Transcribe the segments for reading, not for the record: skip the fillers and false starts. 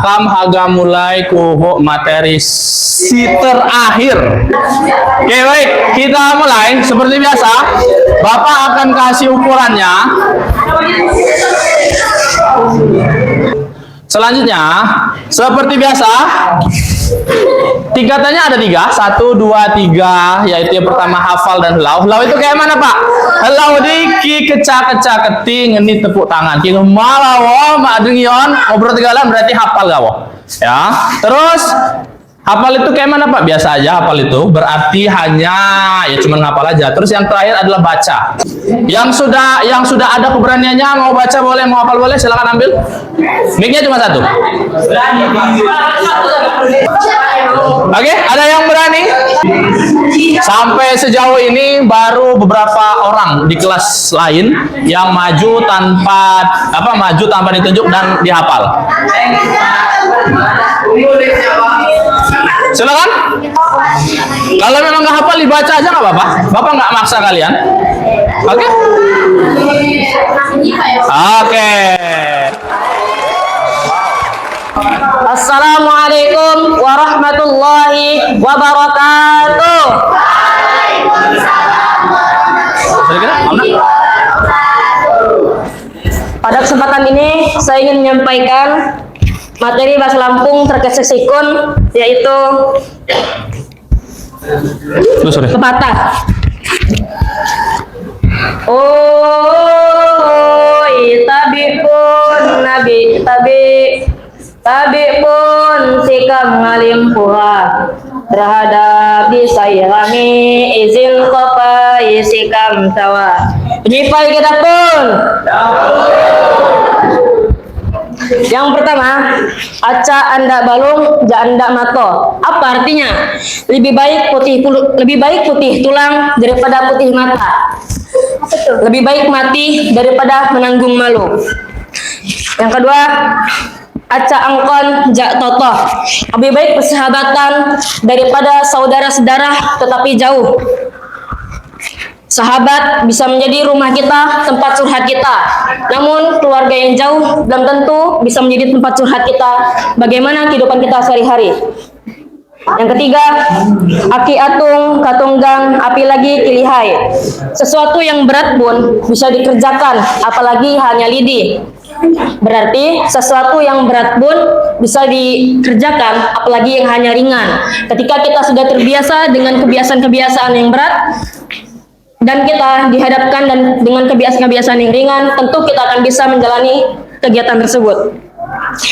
kam haga mulai kuhu materi si terakhir. Oke, baik, kita mulai seperti biasa. Bapak akan kasih ukurannya. Selanjutnya, seperti biasa, tingkatannya ada 3, 1, 2, 3, yaitu yang pertama hafal dan helau. Helau itu kayak mana, Pak? Helau diki keca-keca keting, ini tepuk tangan. Ki malawo madengion ngobrol tegalan berarti hafal gawo. Ya. Terus hafal itu kayak mana, Pak? Biasa aja hafal itu. Berarti hanya ya cuma ngapal aja. Terus yang terakhir adalah baca. Yang sudah ada keberaniannya mau baca boleh, mau hafal boleh, silakan ambil. Mic-nya cuma 1. Oke, ada yang berani? Sampai sejauh ini baru beberapa orang di kelas lain yang maju tanpa ditunjuk dan dihafal. Silakan. Kalau memang nggak hafal dibaca aja nggak apa-apa. Bapak nggak maksa kalian. Oke? Oke. Assalamualaikum warahmatullahi wabarakatuh. Pada kesempatan ini saya ingin menyampaikan materi bahasa Lampung terkait seksikun, yaitu pepatah. Oh, tabi'un nabi tabi pun sikam ngalim pura terhadap disayami izin kopai sikam tawa jipai kita pun. Yang pertama, aca anda balung, ja anda mato. Apa artinya? Lebih baik putih tulang daripada putih mata. Lebih baik mati daripada menanggung malu. Yang kedua, aca angkon, ja totoh. Lebih baik persahabatan daripada saudara sedarah tetapi jauh. Sahabat bisa menjadi rumah kita, tempat curhat kita. Namun keluarga yang jauh belum tentu bisa menjadi tempat curhat kita. Bagaimana kehidupan kita sehari-hari. Yang ketiga, aki atung, katunggang, api lagi kilihai. Sesuatu yang berat pun bisa dikerjakan, apalagi hanya lidi. Berarti sesuatu yang berat pun bisa dikerjakan, apalagi yang hanya ringan. Ketika kita sudah terbiasa dengan kebiasaan-kebiasaan yang berat, dan kita dihadapkan dengan kebiasaan-kebiasaan yang ringan, tentu kita akan bisa menjalani kegiatan tersebut.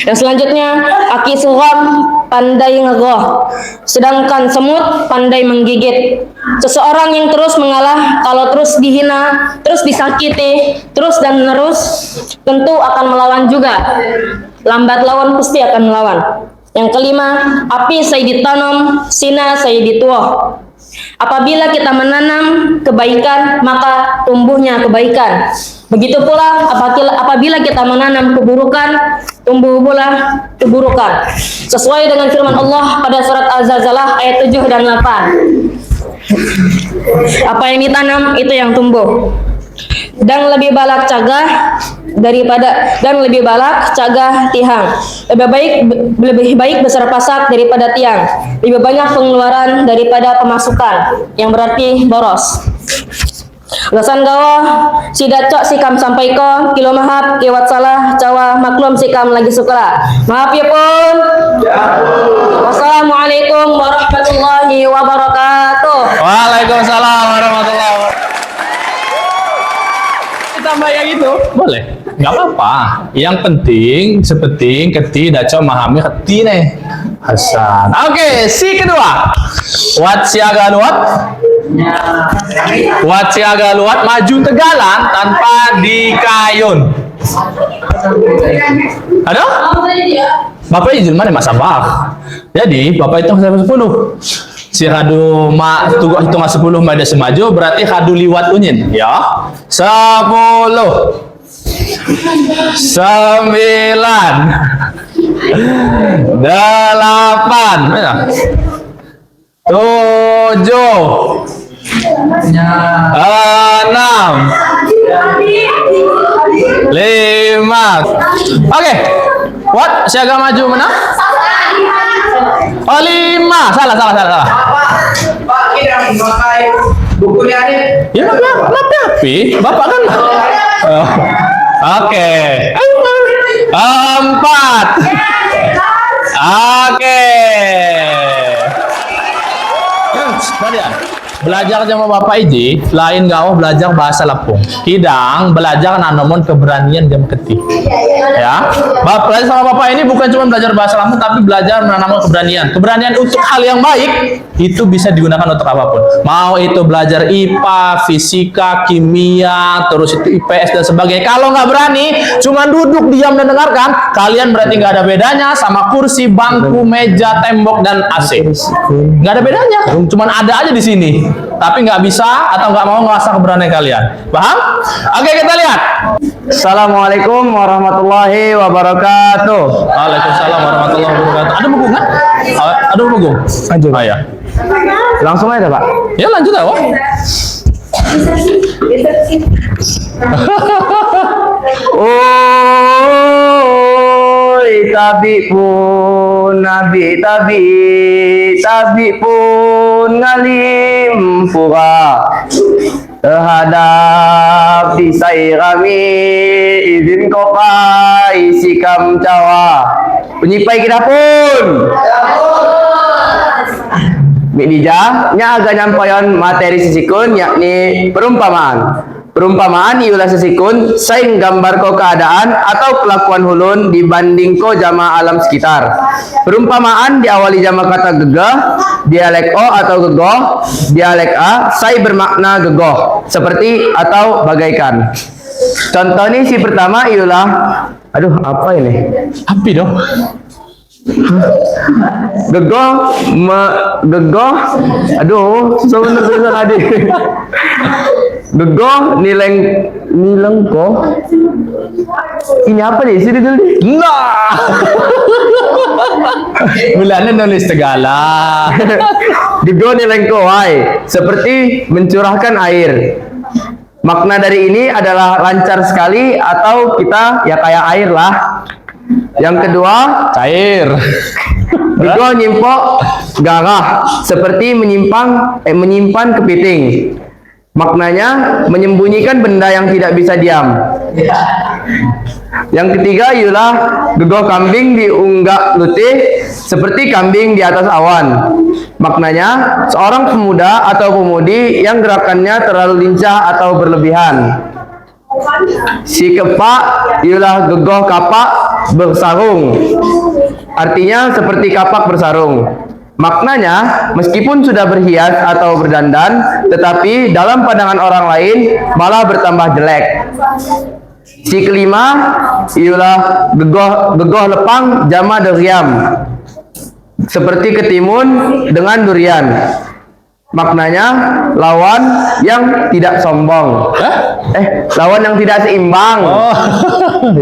Dan selanjutnya, aki suram pandai ngegoh, sedangkan semut pandai menggigit. Seseorang yang terus mengalah, kalau terus dihina, terus disakiti, terus dan menerus, tentu akan melawan juga. Lambat laun pasti akan melawan. Yang kelima, api saya ditanam, sina saya dituoh. Apabila kita menanam kebaikan, maka tumbuhnya kebaikan. Begitu pula apabila kita menanam keburukan, tumbuh pula keburukan. Sesuai dengan firman Allah pada surat Al-Zalzalah ayat 7 dan 8. Apa yang ditanam itu yang tumbuh. Dan lebih balak cagah tihang. Lebih baik besar pasak daripada tiang. Lebih banyak pengeluaran daripada pemasukan, yang berarti boros. Ulasan gawa si dacok sikam sampai ko kilo mahap kiwat salah cawa maklum sikam lagi sukra. Maaf ya pun. Wassalamualaikum warahmatullahi wabarakatuh. Waalaikumsalam warahmatullahi wabarakatuh. Tambah yang itu boleh, nggak apa-apa. Yang penting sepenting keti daco memahami keti nih Hasan. Oke, si kedua wat siaga luat maju tegalan tanpa dikayun. Ada? Bapak izin mana Mas Abah. Jadi Bapak hitung sampai 10. Si kadu hitung 10 pada semaju berarti kadu liwat unyin ya. 10 9 8 7 6 5 4 3 2 1. Oke. What? Siaga maju mana? Oh 5. Salah. Pak, kita memakai bukunya ini. Ya kenapa api? Bapak kan. Oh. Oke. 4. Oke. Kalian belajar sama Bapak ini lain gak belajar bahasa Lampung. Kidang belajar namun keberanian jam ketik. Ya. Belajar sama Bapak ini bukan cuma belajar bahasa Lampung tapi belajar menanam keberanian. Keberanian untuk hal yang baik itu bisa digunakan untuk apapun. Mau itu belajar IPA, fisika, kimia, terus itu IPS dan sebagainya. Kalau nggak berani, cuma duduk diam dan dengarkan, kalian berarti nggak ada bedanya sama kursi, bangku, meja, tembok dan AC. Nggak ada bedanya. Cuman ada aja di sini. Tapi nggak bisa atau nggak mau ngerasa keberanian kalian. Paham? Oke, kita lihat. Assalamualaikum warahmatullahi wabarakatuh. Waalaikumsalam warahmatullahi wabarakatuh. Ada buku nggak? Ada buku? Lanjut. Ah, ya. Langsung aja, Pak. Ya lanjut ya, Wak. Oi, tabi pun tabi pun ngalim pura terhadap disai kami izin kopai sikam cawa penyipai kita pun Midija, nya agak nyampayan materi sesikun yakni perumpamaan. Perumpamaan ialah sesikun saing gambar ko keadaan atau kelakuan hulun dibanding ko jama alam sekitar. Perumpamaan diawali jama kata gegah, dialek O atau gegoh, dialek A, sai bermakna gegoh, seperti atau bagaikan. Contoh ini si pertama ialah, aduh apa ini? Api dong. Gegoh, gegoh, aduh, susah bener tulisan adik. Gegoh, nileng ko. Ini apa nih? Sini dulu nih. Nah. Bulannya nulis Tegala. Gegoh nileng ko, hai. Seperti mencurahkan air. Makna dari ini adalah lancar sekali atau kita ya kayak air lah. Yang kedua, Cair. gegoh nyimpok garah seperti menyimpan kepiting. Maknanya menyembunyikan benda yang tidak bisa diam. Yang ketiga ialah gegoh kambing diunggak lutih seperti kambing di atas awan. Maknanya seorang pemuda atau pemudi yang gerakannya terlalu lincah atau berlebihan. Si kepak ialah gegoh kapak bersarung. Artinya seperti kapak bersarung. Maknanya, meskipun sudah berhias atau berdandan, tetapi dalam pandangan orang lain malah bertambah jelek. Si kelima ialah gegoh lepang jama durian. Seperti ketimun dengan durian. Maknanya lawan yang tidak sombong. Lawan yang tidak seimbang. Oh.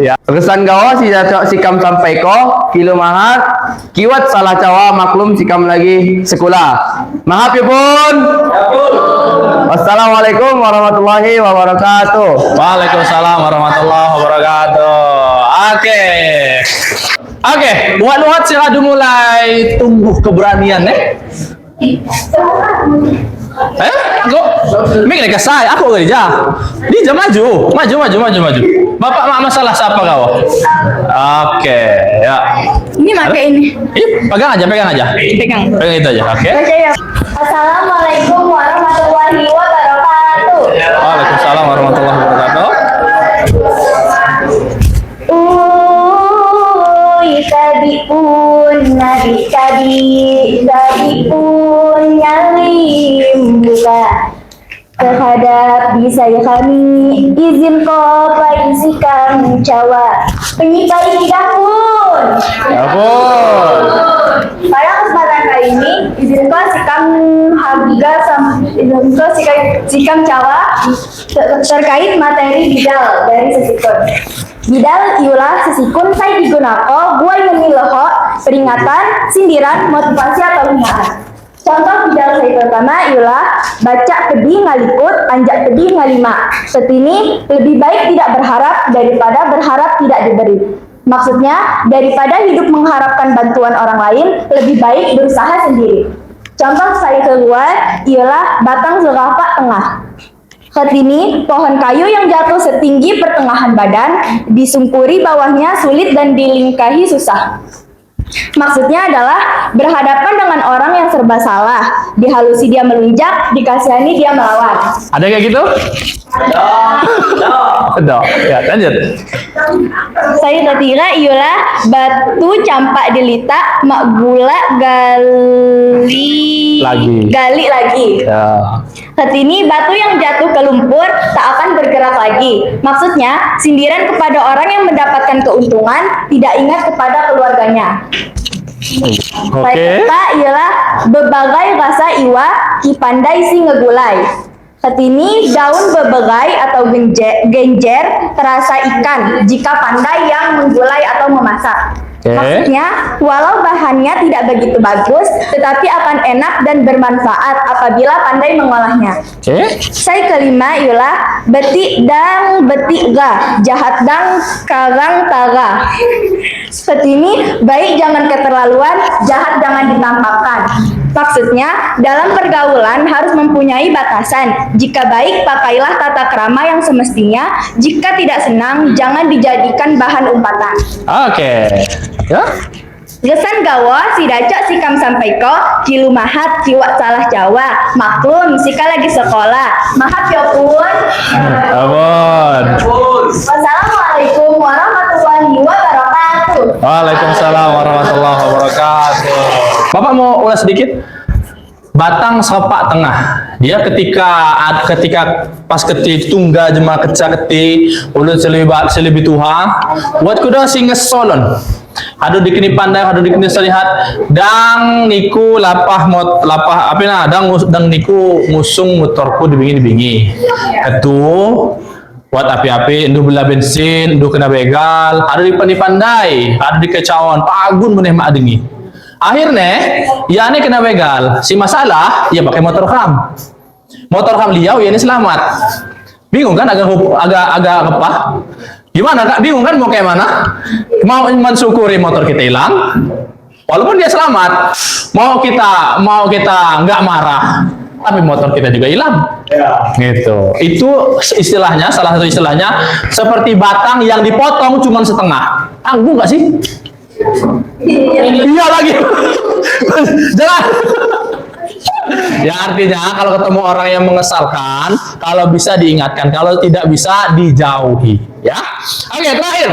Ya. Kesan gawa si sikam sampai ko kilo mahat kiwat salah cawa maklum sikam lagi sekolah. Maaf ya pun. Wassalamualaikum warahmatullahi wabarakatuh. Waalaikumsalam warahmatullahi wabarakatuh. Oke, buat sila mulai tumbuh keberanian Kok mikir ke saya, aku gak dia maju. Bapak mak masalah siapa kau? Oke, ya. Ini pakai ini. Pegang aja. Pegang. Pegang itu aja, oke? Assalamualaikum warahmatullahi wabarakatuh. Waalaikumsalam warahmatullahi wabarakatuh. Tabi'un nyalim buka terhadap bisaya kami izin ko sikam cawa penyipai kita pun. Ya pun. Pada kesempatan kali ini izin ko sikam harga izin ko sikam cawa terkait materi bidal dari sesikun. Bidal ialah sesikun saya digunakan buat menileho peringatan, sindiran, motivasi atau hinaan. Contoh bidal saya pertama ialah baca pedih ngaliput, anjak pedih ngalima. Setini lebih baik tidak berharap daripada berharap tidak diberi. Maksudnya, daripada hidup mengharapkan bantuan orang lain, lebih baik berusaha sendiri. Contoh saya keluar ialah batang zerafa tengah. Ketini, pohon kayu yang jatuh setinggi pertengahan badan, disungkuri bawahnya sulit dan dilingkahi susah. Maksudnya adalah berhadapan dengan orang yang serba salah, dihalusi dia melunjak, dikasihani dia melawan. Ada kayak gitu? Ada. Ya, lanjut. Saya ketiga ialah batu campak delita, mak gula gali lagi. Ya. Ketini batu yang jatuh ke lumpur tak akan bergerak lagi. Maksudnya sindiran kepada orang yang mendapatkan keuntungan tidak ingat kepada keluarganya. Oke. Kata ialah berbagai rasa iwa ki pandai si ngegulai. Ketini daun bebegai atau genjer terasa ikan jika pandai yang menggulai atau memasak. Oke. Maksudnya, walau bahannya tidak begitu bagus, tetapi akan enak dan bermanfaat apabila pandai mengolahnya. Oke. Saya kelima ialah betik dang betik ga, jahat dang karang tara. Seperti ini, baik jangan keterlaluan, jahat jangan ditampakkan. Maksudnya, dalam pergaulan harus mempunyai batasan. Jika baik, pakailah tata krama yang semestinya. Jika tidak senang, jangan dijadikan bahan umpatan. Oke. Ya. Gesan gawa si dacak si kam sampai ko kilu mahat kiwak salah Jawa maklum sika lagi sekolah mahat ya pun. Amun. Wassalamualaikum warahmatullahi wabarakatuh. Waalaikumsalam warahmatullahi wabarakatuh. Bapak mau ulas sedikit? Batang sepak tengah. Dia ketika pas keti tungga jema keca keti ulun selebi tuha buat kuda singa solon. Hadu dikini pandai, hadu dikini selihat dang niku lapah apa na dang niku ngusung motorku dibingi. Itu buat api-api, ndu bela bensin, ndu kena begal, hadu dipandai, hadu dikecauan, pagun meneh mak dengi. Akhirnya, ya ini kena begal. Si masalah, ya pakai motor ham. Motor ham liau, ya ini selamat. Bingung kan? Agak apa? Gimana kak? Bingung kan mau kayak mana? Mau mensyukuri motor kita hilang, walaupun dia selamat. Mau kita nggak marah, tapi motor kita juga hilang. Gitu. Itu istilahnya, salah satu istilahnya seperti batang yang dipotong cuma setengah. Tanggung nggak sih? Iya lagi. Jangan. Ya artinya kalau ketemu orang yang mengesalkan, kalau bisa diingatkan, kalau tidak bisa dijauhi. Ya. Oke, terakhir.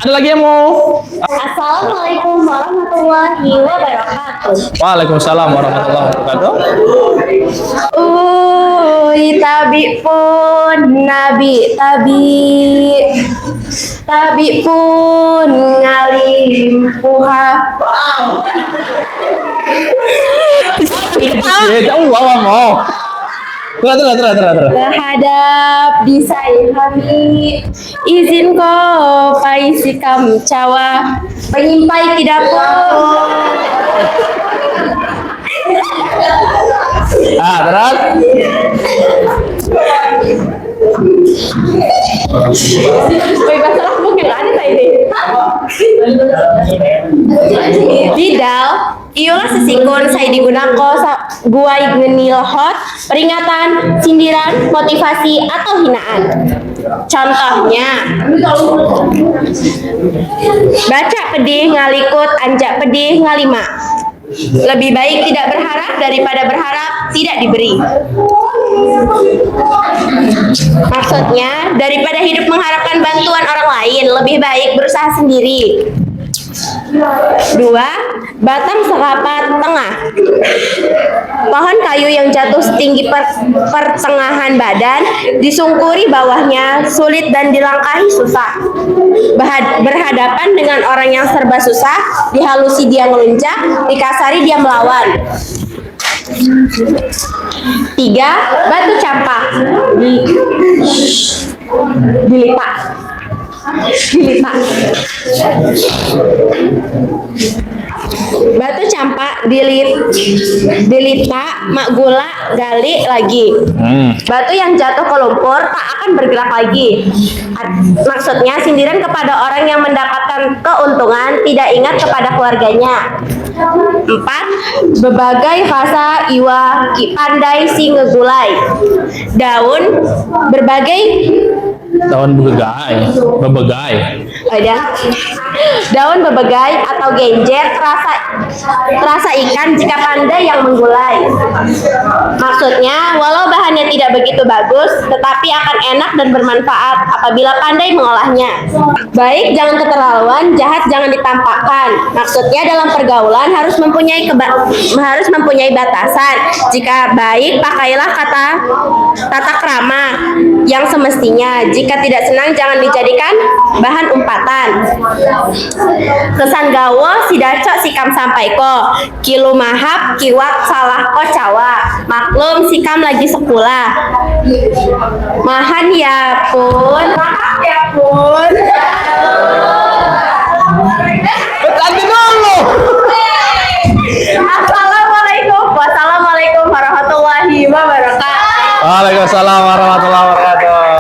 Ada lagi yang mau? Assalamualaikum warahmatullahi wabarakatuh. Waalaikumsalam warahmatullahi wabarakatuh. Tabi pun nabi tabi pun ngalim puha. Mau. Terus. Berhadap di saya kami izin ko paisi kam cawa penyimpai tidak pun. Terus. Masalah mungkin ada tadi. Bidal, ialah sesikun saya digunakan guai geni lohot, peringatan, sindiran, motivasi, atau hinaan. Contohnya, baca pedih ngalikut, anjak pedih ngalima. Lebih baik tidak berharap daripada berharap tidak diberi. Maksudnya, daripada hidup mengharapkan bantuan orang lain, lebih baik berusaha sendiri. 2. Batang serapat tengah. Pohon kayu yang jatuh setinggi pertengahan badan, disungkuri bawahnya, sulit dan dilangkahi susah. Berhadapan dengan orang yang serba susah, dihalusi dia ngelunjak, dikasari dia melawan. 3. Batu campak. Dilipat. Batu campak dilita, mak gula, gali lagi. Batu yang jatuh ke lumpur tak akan bergerak lagi. Maksudnya sindiran kepada orang yang mendapatkan keuntungan tidak ingat kepada keluarganya. 4. Berbagai rasa iwa pandai si ngegulai. Daun berbagai Daun berbagai. ada daun berbagai atau genjer terasa ikan jika pandai yang menggulai. Maksudnya, walau bahannya tidak begitu bagus, tetapi akan enak dan bermanfaat apabila pandai mengolahnya. Baik jangan keterlaluan, jahat jangan ditampakkan. Maksudnya dalam pergaulan harus mempunyai batasan. Jika baik, pakailah kata tata krama yang semestinya. Jika tidak senang, jangan dijadikan bahan umpatan. Kesan gawo sidacok sikam sampai ko kilu mahap kiwat salah ko cawa maklum sikam lagi sekolah mahan ya pun maaf ya pun. Nanti dulu. Wassalamualaikum warahmatullahi wabarakatuh. Waalaikumsalam warahmatullahi wabarakatuh.